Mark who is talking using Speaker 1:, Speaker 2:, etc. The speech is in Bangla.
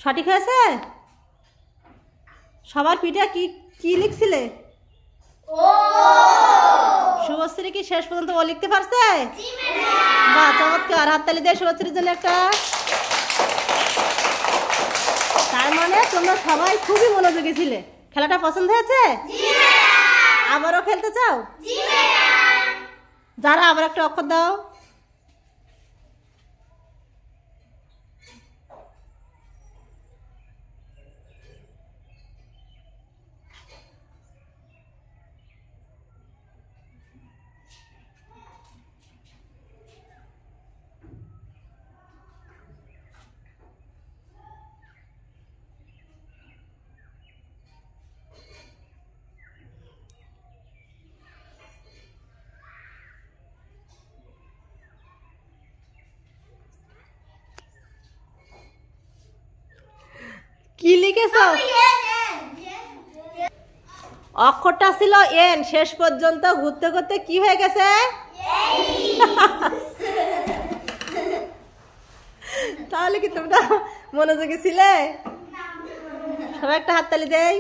Speaker 1: সঠিক হয়েছে? সবার পিঠে কি কি লিখছিলে? শুভশ্রী কি শেষ পর্যন্ত ও লিখতে পারছে? বাহ, চমৎকার। হাততালি দিয়ে শুভশ্রীর জন্য একটা। তার মানে তোমরা সবাই খুবই মনোযোগী ছিলে। খেলাটা পছন্দ হয়েছে? আবারও খেলতে চাও? যারা আবার একটা অক্ষর দাও। কি লিখেছ? অক্ষরটা ছিল এন। শেষ পর্যন্ত ঘুরতে ঘুরতে কি হয়ে গেছে? তাহলে কি তোমরা মনোযোগী ছিলে? সবাই একটা হাততালি দেই।